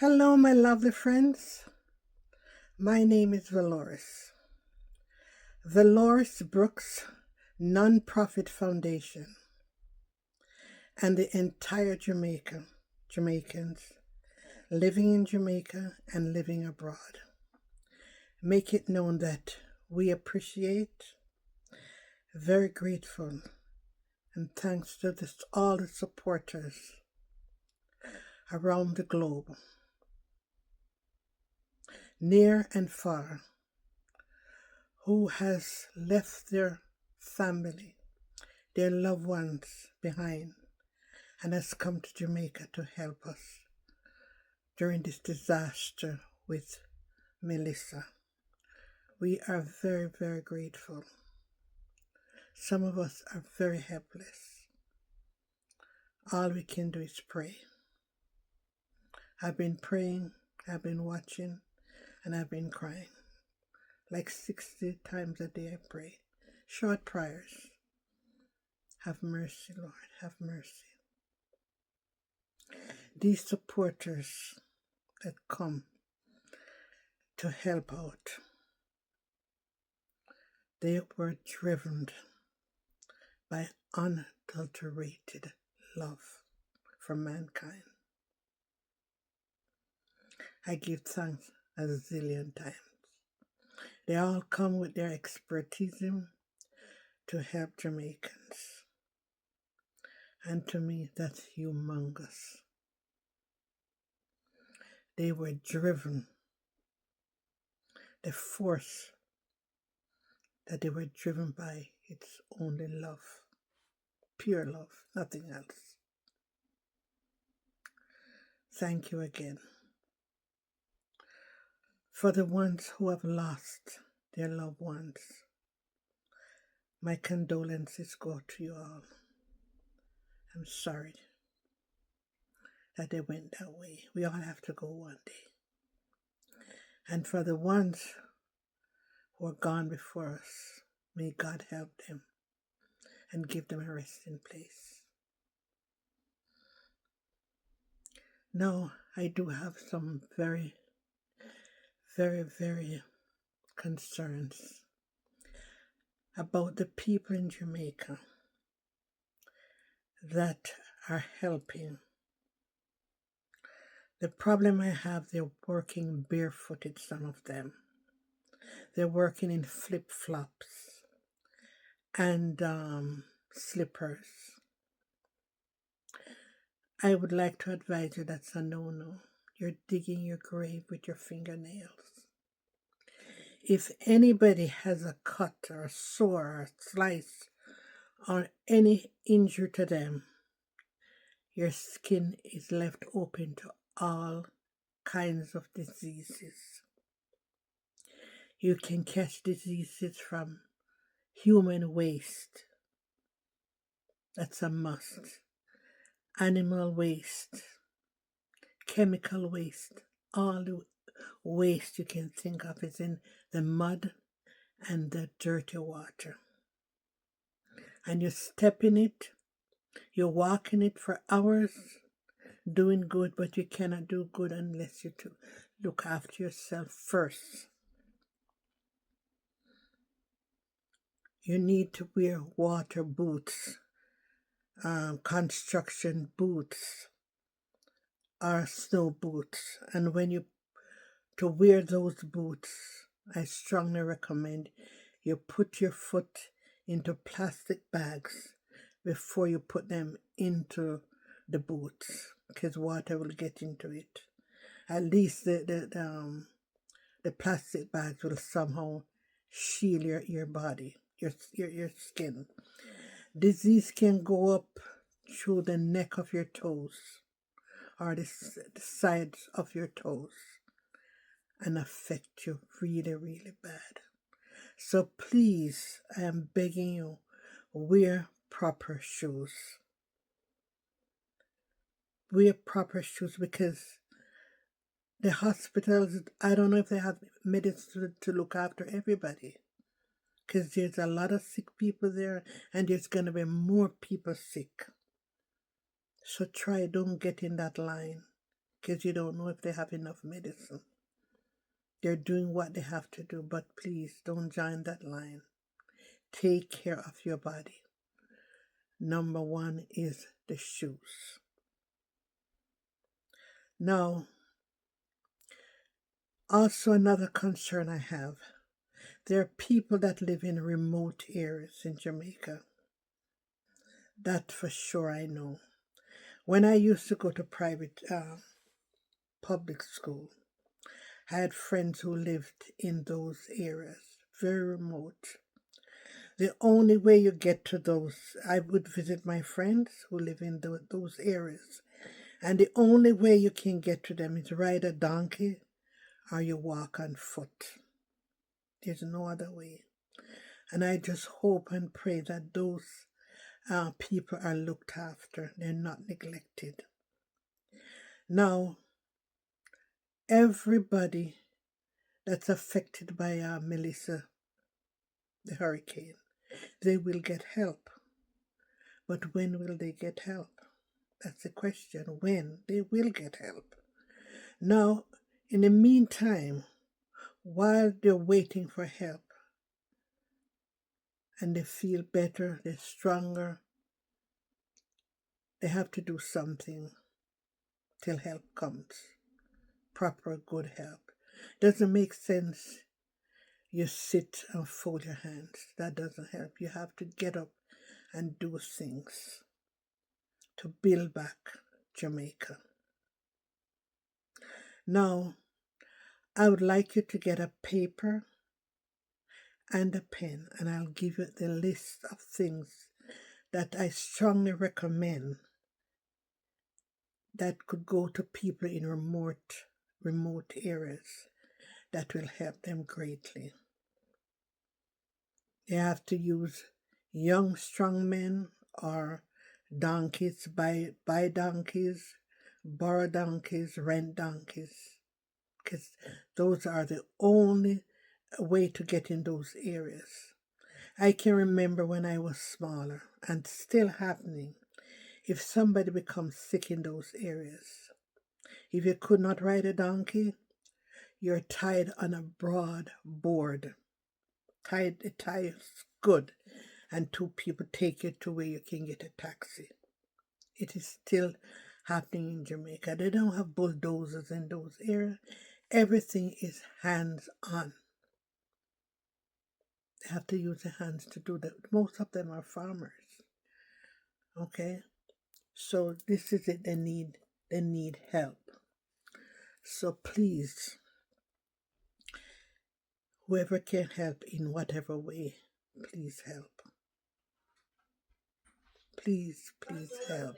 Hello, my lovely friends. My name is Valoris. Valoris Brooks Nonprofit Foundation and the entire Jamaicans living in Jamaica and living abroad make it known that we appreciate, very grateful, and thanks to all the supporters around the globe, near and far, who has left their family, their loved ones behind, and has come to Jamaica to help us during this disaster with Melissa. We are very, very grateful. Some of us are very helpless. All we can do is pray. I've been praying, I've been watching, and I've been crying. Like 60 times a day I pray. Short prayers. Have mercy, Lord, have mercy. These supporters that come to help out, they were driven by unadulterated love for mankind. I give thanks a zillion times. They all come with their expertise to help Jamaicans. And to me, that's humongous. They were driven, the force that they were driven by, it's only love, pure love, nothing else. Thank you again. For the ones who have lost their loved ones, my condolences go to you all. I'm sorry that they went that way. We all have to go one day. And for the ones who are gone before us, may God help them and give them a resting place. Now, I do have some very, very, very concerns about the people in Jamaica that are helping. The problem I have, they're working barefooted, some of them. They're working in flip-flops and slippers. I would like to advise you that's a no-no. You're digging your grave with your fingernails. If anybody has a cut or a sore or a slice or any injury to them, your skin is left open to all kinds of diseases. You can catch diseases from human waste. That's a must. Animal waste, chemical waste, all the waste you can think of is in the mud and the dirty water. And you step in it, you walk in it for hours, doing good, but you cannot do good unless you look after yourself first. You need to wear water boots, construction boots, or snow boots. And when you to wear those boots, I strongly recommend you put your foot into plastic bags before you put them into the boots, because water will get into it. At least the plastic bags will somehow shield your body, your skin. Disease can go up through the neck of your toes or the sides of your toes and affect you really, really bad. So please, I am begging you, wear proper shoes. Wear proper shoes, because the hospitals, I don't know if they have medicine to look after everybody, because there's a lot of sick people there and there's going to be more people sick. So don't get in that line. because you don't know if they have enough medicine. They're doing what they have to do, but please don't join that line. Take care of your body. Number one is the shoes. Now, also another concern I have. There are people that live in remote areas in Jamaica. That for sure I know. When I used to go to private public school, I had friends who lived in those areas, very remote. The only way you get to those, I would visit my friends who live in those areas, and the only way you can get to them is ride a donkey or you walk on foot. There's no other way. And I just hope and pray that those people are looked after, they're not neglected. Now, everybody that's affected by Melissa, the hurricane, they will get help. But when will they get help? That's the question. When they will get help. Now, in the meantime, while they're waiting for help and they feel better, they're stronger, they have to do something till help comes. Proper, good help. Doesn't make sense you sit and fold your hands. That doesn't help. You have to get up and do things to build back Jamaica. Now, I would like you to get a paper and a pen, and I'll give you the list of things that I strongly recommend that could go to people in remote areas that will help them greatly. They have to use young, strong men or donkeys, buy donkeys, borrow donkeys, rent donkeys, because those are the only way to get in those areas. I can remember when I was smaller, and still happening, if somebody becomes sick in those areas, if you could not ride a donkey, you're tied on a broad board. The tie is good, and two people take you to where you can get a taxi. It is still happening in Jamaica. They don't have bulldozers in those areas. Everything is hands-on. They have to use their hands to do that. Most of them are farmers. Okay? So this is it. They need help. So please, whoever can help in whatever way, please help. Please help.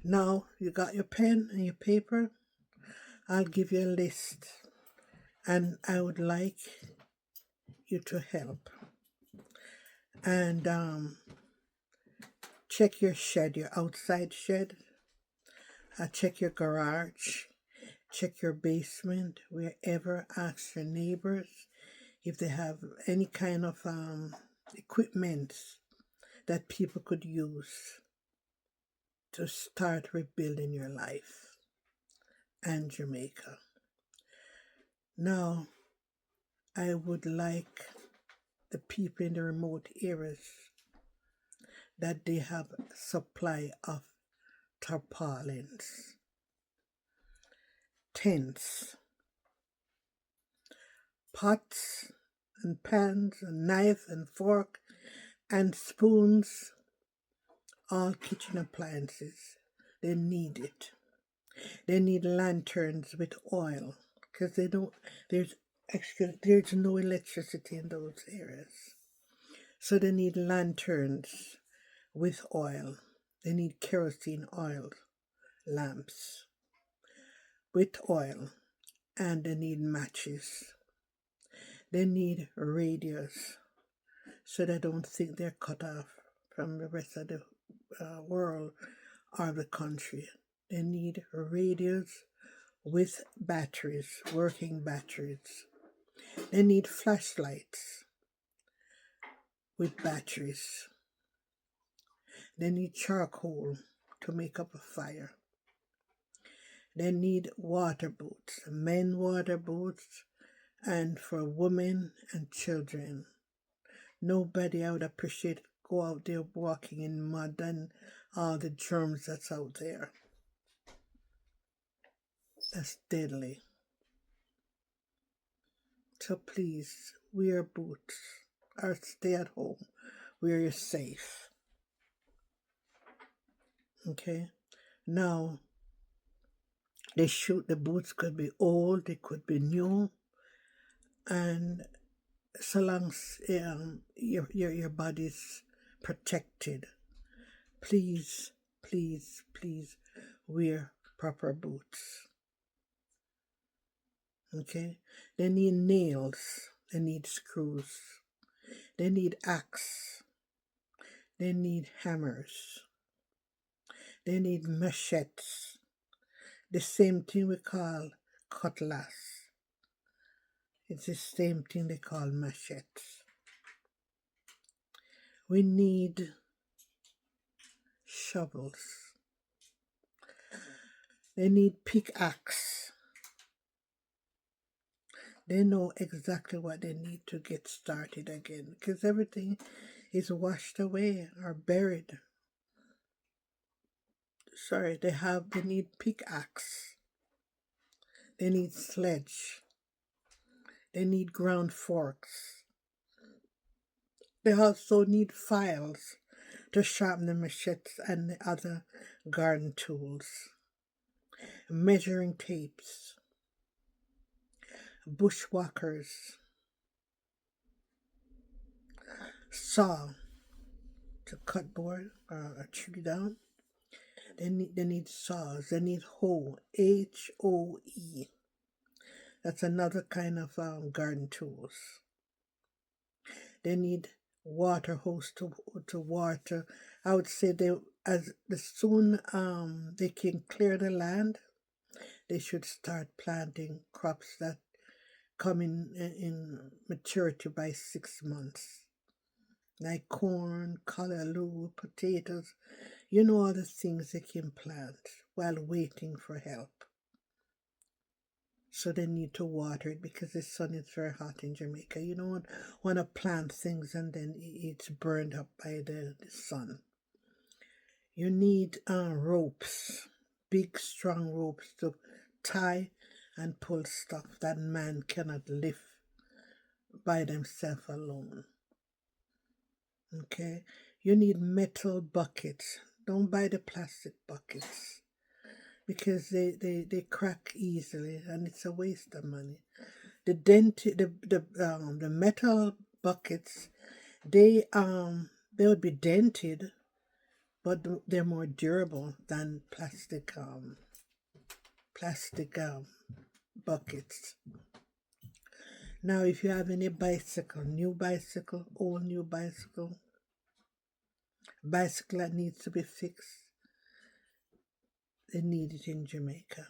Now you got your pen and your paper. I'll give you a list, and I would like you to help. And check your shed, your outside shed. Check your garage. Check your basement, wherever. Ask your neighbors if they have any kind of equipment that people could use to start rebuilding your life and Jamaica. Now, I would like the people in the remote areas that they have supply of tarpaulins, tents, pots and pans and knife and fork and spoons, all kitchen appliances. They need it. They need lanterns with oil because there's no electricity in those areas. So they need lanterns with oil. They need kerosene oil lamps with oil, and they need matches. They need radios so they don't think they're cut off from the rest of the world or the country. They need radios with batteries, working batteries. They need flashlights with batteries. They need charcoal to make up a fire. They need water boots, men water boots, and for women and children. Nobody I would appreciate go out there walking in mud and all the germs that's out there. That's deadly. So please wear boots or stay at home where you're safe. Okay? Now, the boots could be old, they could be new, and so long as your body's protected, please, please, please wear proper boots. Okay? They need nails, they need screws, they need axe, they need hammers, they need machetes, the same thing we call cutlass. It's the same thing they call machetes. We need shovels. They need pickaxe. They know exactly what they need to get started again because everything is washed away or buried. Sorry, they need pickaxe. They need sledge. They need ground forks. They also need files to sharpen the machetes and the other garden tools. Measuring tapes. Bushwhackers. Saw to cut board or a tree down. They need saws. They need hoe. HOE. That's another kind of garden tools. They need water hose to water. I would say as soon they can clear the land, they should start planting crops that come in maturity by 6 months, like corn, callaloo, potatoes. You know all the things they can plant while waiting for help. So they need to water it because the sun is very hot in Jamaica. You don't want to plant things and then it's burned up by the sun. You need ropes, big strong ropes to tie and pull stuff that man cannot lift by themselves alone. Okay? You need metal buckets. Don't buy the plastic buckets because they crack easily and it's a waste of money. The metal buckets, they would be dented, but they're more durable than plastic buckets. Now, if you have any bicycle, new bicycle, old new bicycle that needs to be fixed, they need it in Jamaica.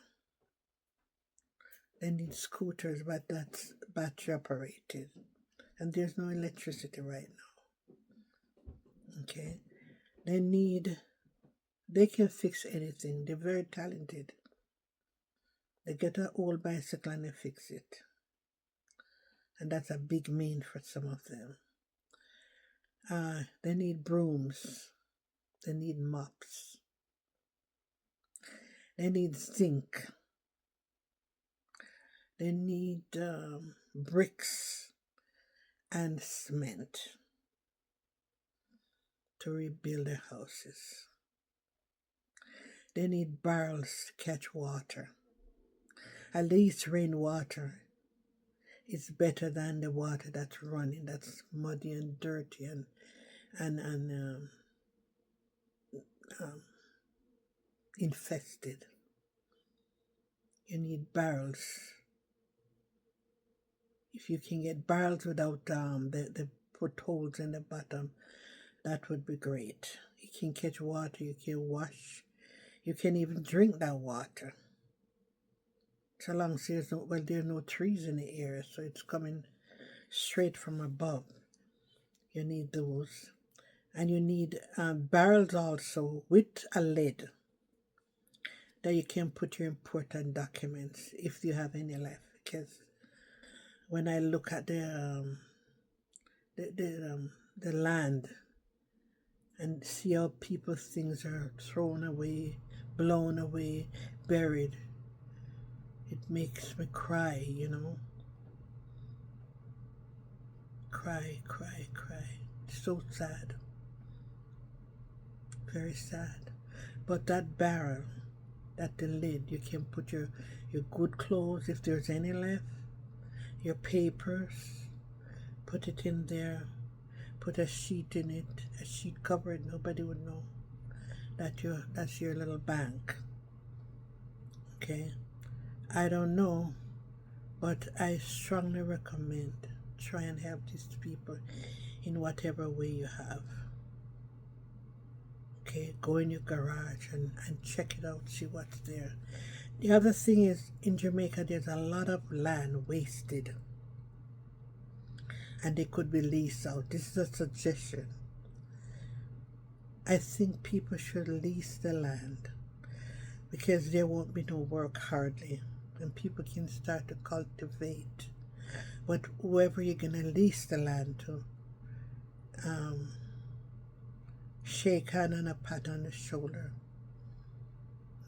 They need scooters, but that's battery operated. And there's no electricity right now. Okay? They can fix anything. They're very talented. They get an old bicycle and they fix it. And that's a big mean for some of them. They need brooms. They need mops. They need zinc. They need bricks and cement to rebuild their houses. They need barrels to catch water. At least rainwater is better than the water that's running, that's muddy and dirty and infested. You need barrels. If you can get barrels without the potholes in the bottom, that would be great. You can catch water, you can wash, you can even drink that water. So long as there are no trees in the area, so it's coming straight from above. You need those. And you need barrels also with a lid. that you can put your important documents if you have any left. Because when I look at the land and see how people's things are thrown away, blown away, buried, it makes me cry, cry, cry, cry. So sad, very sad. But that barrel, that the lid, you can put your good clothes, if there's any left, your papers, put it in there, put a sheet in it, a sheet cover it, nobody would know that's your little bank. Okay, I don't know, but I strongly recommend try and help these people in whatever way you have. Okay, go in your garage and check it out, see what's there. The other thing is, in Jamaica, there's a lot of land wasted, and they could be leased out. This is a suggestion. I think people should lease the land, because there won't be no work hardly, and people can start to cultivate. But whoever you're going to lease the land to, shake hand and a pat on the shoulder.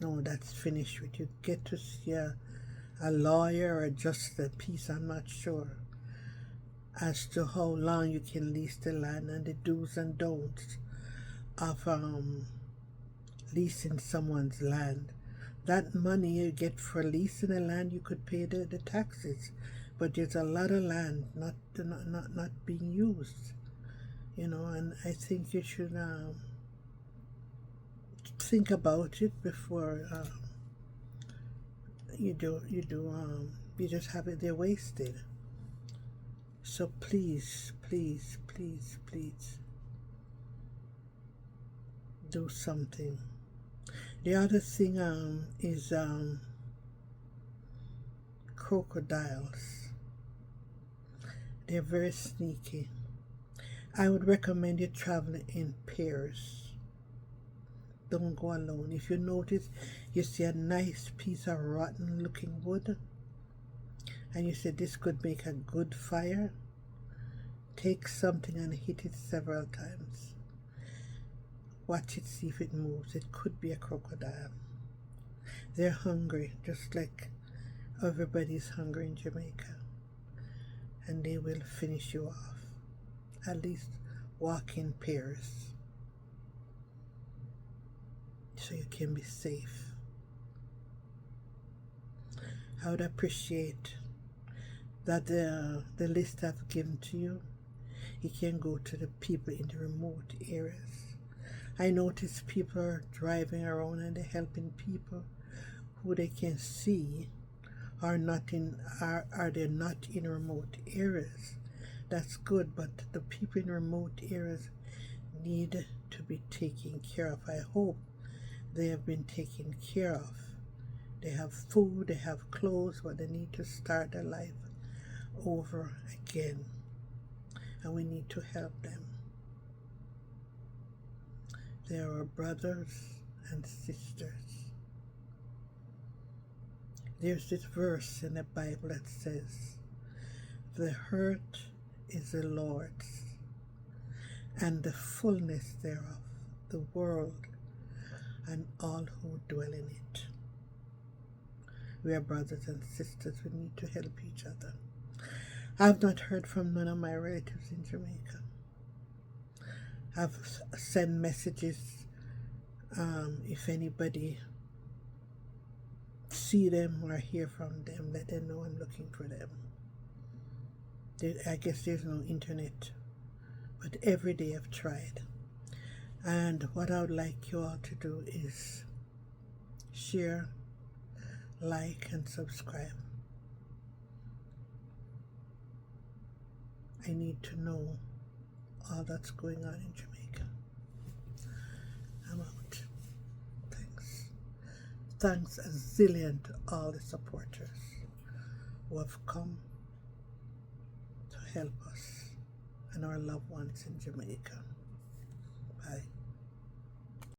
No, that's finished with you. Get to see a lawyer or just a piece, I'm not sure, as to how long you can lease the land and the do's and don'ts of leasing someone's land. That money you get for leasing the land, you could pay the taxes, but there's a lot of land not being used, and I think you should think about it before you just have it there wasted. So please, please, please, please do something. The other thing is crocodiles. They're very sneaky. I would recommend you travel in pairs. Don't go alone. If you notice you see a nice piece of rotten looking wood and you say this could make a good fire, take something and hit it several times. Watch it, see if it moves. It could be a crocodile. They're hungry, just like everybody's hungry in Jamaica, and they will finish you off. At least walk in pairs so you can be safe. I would appreciate that the list I've given to you, you can go to the people in the remote areas. I notice people are driving around and they're helping people who they can see are they not in remote areas. That's good, but the people in remote areas need to be taken care of. I hope they have been taken care of. They have food, they have clothes, but they need to start their life over again, and we need to help them. They are our brothers and sisters. There's this verse in the Bible that says, "The earth is the Lord's, and the fullness thereof, the world, and all who dwell in it." We are brothers and sisters. We need to help each other. I've not heard from none of my relatives in Jamaica. I've sent messages. If anybody see them or hear from them, let them know I'm looking for them. I guess there's no internet, but every day I've tried. And what I would like you all to do is share, like, and subscribe. I need to know all that's going on in Jamaica. I'm out. Thanks. Thanks a zillion to all the supporters who have come to help us and our loved ones in Jamaica.